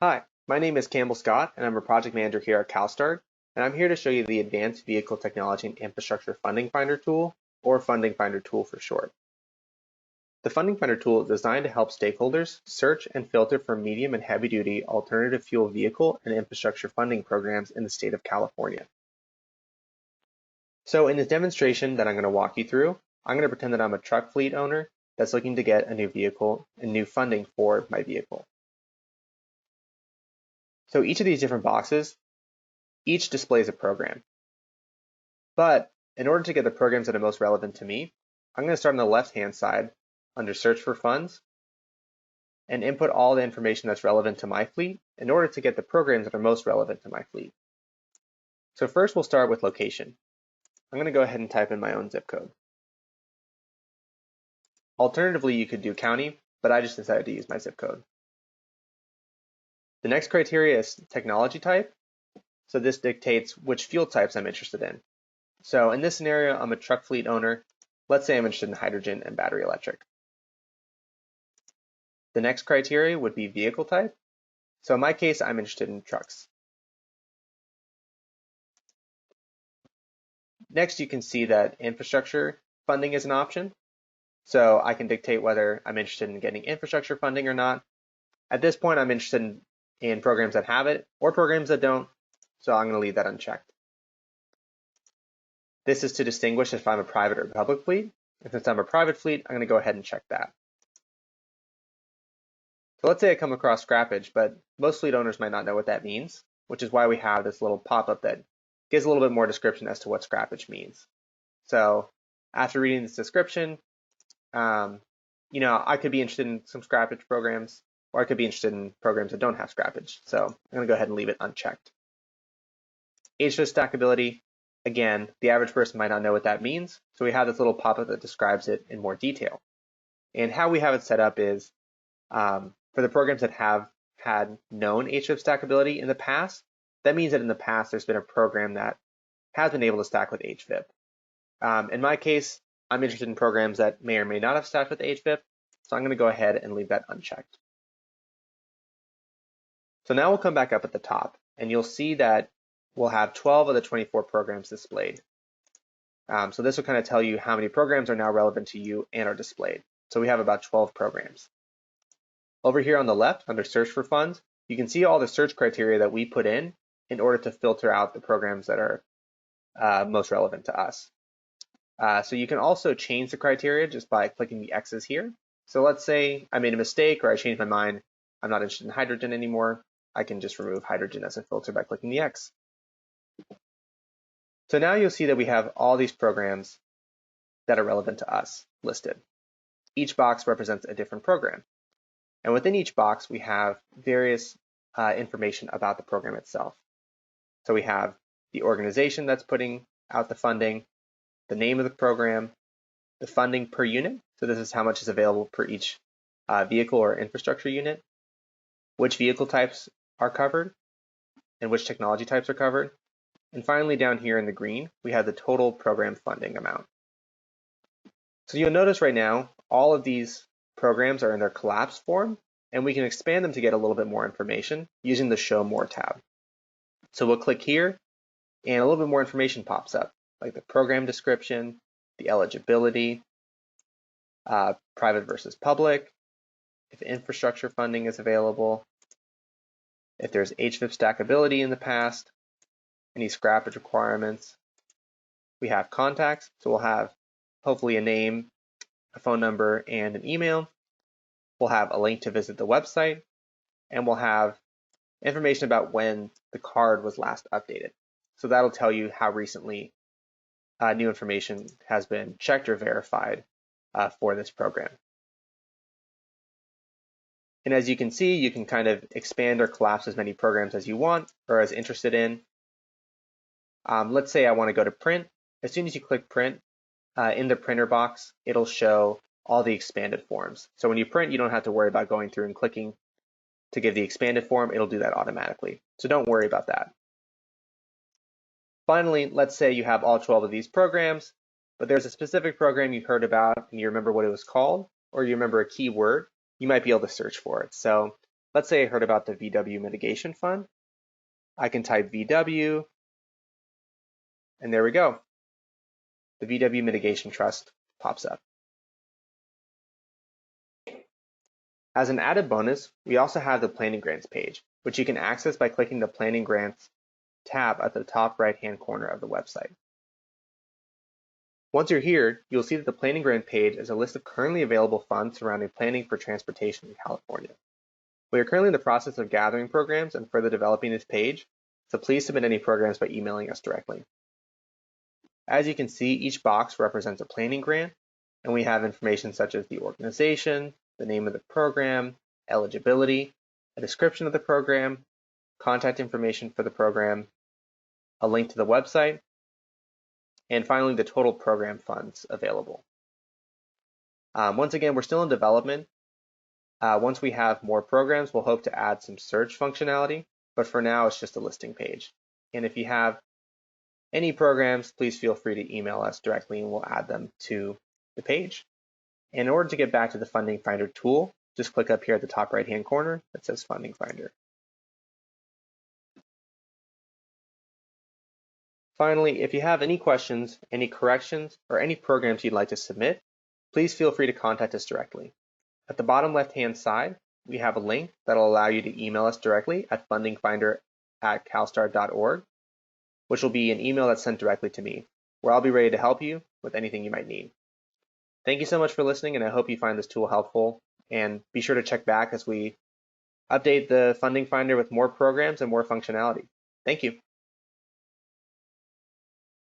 Hi, my name is Campbell Scott, and I'm a project manager here at CalSTART, and I'm here to show you the Advanced Vehicle Technology and Infrastructure Funding Finder tool, or Funding Finder tool for short. The Funding Finder tool is designed to help stakeholders search and filter for medium and heavy-duty alternative fuel vehicle and infrastructure funding programs in the state of California. So in this demonstration that I'm going to walk you through, I'm going to pretend that I'm a truck fleet owner that's looking to get a new vehicle and new funding for my vehicle. So each of these different boxes, each displays a program. But in order to get the programs that are most relevant to me, I'm going to start on the left-hand side under Search for Funds and input all the information that's relevant to my fleet in order to get the programs that are most relevant to my fleet. So first we'll start with location. I'm going to go ahead and type in my own zip code. Alternatively, you could do county, but I just decided to use my zip code. The next criteria is technology type. So this dictates which fuel types I'm interested in. So in this scenario, I'm a truck fleet owner. Let's say I'm interested in hydrogen and battery electric. The next criteria would be vehicle type. So in my case, I'm interested in trucks. Next, you can see that infrastructure funding is an option. So I can dictate whether I'm interested in getting infrastructure funding or not. At this point, I'm interested in programs that have it or programs that don't. So I'm going to leave that unchecked. This is to distinguish if I'm a private or public fleet. And since I'm a private fleet, I'm going to go ahead and check that. So let's say I come across scrappage, but most fleet owners might not know what that means, which is why we have this little pop-up that gives a little bit more description as to what scrappage means. So after reading this description, I could be interested in some scrappage programs, or I could be interested in programs that don't have scrappage. So I'm going to go ahead and leave it unchecked. HVIP stackability, again, the average person might not know what that means, so we have this little pop-up that describes it in more detail. And how we have it set up is for the programs that have had known HVIP stackability in the past, that means that in the past there's been a program that has been able to stack with HVIP. In my case, I'm interested in programs that may or may not have stacked with HVIP, so I'm going to go ahead and leave that unchecked. So now we'll come back up at the top, and you'll see that we'll have 12 of the 24 programs displayed. So this will kind of tell you how many programs are now relevant to you and are displayed. So we have about 12 programs. Over here on the left, under Search for Funds, you can see all the search criteria that we put in order to filter out the programs that are most relevant to us. So you can also change the criteria just by clicking the X's here. So let's say I made a mistake or I changed my mind. I'm not interested in hydrogen anymore. I can just remove hydrogen as a filter by clicking the X. So now you'll see that we have all these programs that are relevant to us listed. Each box represents a different program. And within each box, we have various information about the program itself. So we have the organization that's putting out the funding, the name of the program, the funding per unit. So this is how much is available per each vehicle or infrastructure unit, which vehicle types are covered, and which technology types are covered. And finally, down here in the green, we have the total program funding amount. So you'll notice right now, all of these programs are in their collapsed form, and we can expand them to get a little bit more information using the Show More tab. So we'll click here, and a little bit more information pops up, like the program description, the eligibility, private versus public, if infrastructure funding is available, if there's HVIP stackability in the past, any scrappage requirements. We have contacts, so we'll have hopefully a name, a phone number, and an email. We'll have a link to visit the website, and we'll have information about when the card was last updated. So that'll tell you how recently new information has been checked or verified for this program. And as you can see, you can kind of expand or collapse as many programs as you want or as interested in. Let's say I want to go to print. As soon as you click print, in the printer box, it'll show all the expanded forms. So when you print, you don't have to worry about going through and clicking to give the expanded form. It'll do that automatically. So don't worry about that. Finally, let's say you have all 12 of these programs, but there's a specific program you heard about and you remember what it was called, or you remember a keyword, you might be able to search for it. So let's say I heard about the VW Mitigation Fund. I can type VW, and there we go. The VW Mitigation Trust pops up. As an added bonus, we also have the Planning Grants page, which you can access by clicking the Planning Grants tab at the top right-hand corner of the website. Once you're here, you'll see that the Planning Grant page is a list of currently available funds surrounding planning for transportation in California. We are currently in the process of gathering programs and further developing this page, so please submit any programs by emailing us directly. As you can see, each box represents a planning grant, and we have information such as the organization, the name of the program, eligibility, a description of the program, contact information for the program, a link to the website, and finally the total program funds available. Once again, we're still in development. Once we have more programs, we'll hope to add some search functionality, but for now it's just a listing page. And if you have any programs, please feel free to email us directly and we'll add them to the page. In order to get back to the Funding Finder tool, just click up here at the top right-hand corner that says Funding Finder. Finally, if you have any questions, any corrections, or any programs you'd like to submit, please feel free to contact us directly. At the bottom left-hand side, we have a link that will allow you to email us directly at fundingfinder@calstar.org, which will be an email that's sent directly to me, where I'll be ready to help you with anything you might need. Thank you so much for listening, and I hope you find this tool helpful. And be sure to check back as we update the Funding Finder with more programs and more functionality. Thank you.